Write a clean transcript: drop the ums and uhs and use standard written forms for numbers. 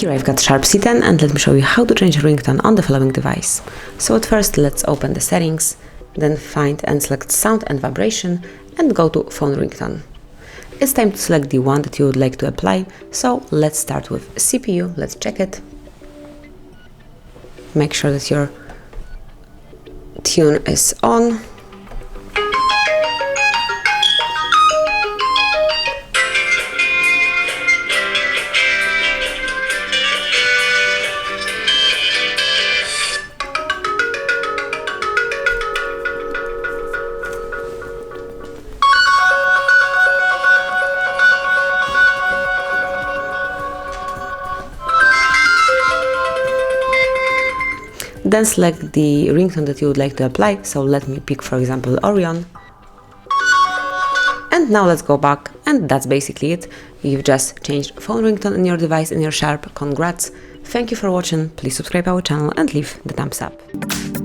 Here I've got Sharp C10 and let me show you how to change ringtone on the following device. So at first let's open the settings, then find and select sound and vibration and go to phone ringtone. It's time to select the one that you would like to apply, so let's start with CPU, let's check it. Make sure that your tune is on. Then select the ringtone that you would like to apply, so let me pick for example Orion. And now let's go back, and that's basically it. You've just changed phone ringtone on your device in your Sharp. Congrats! Thank you for watching, please subscribe our channel and leave the thumbs up.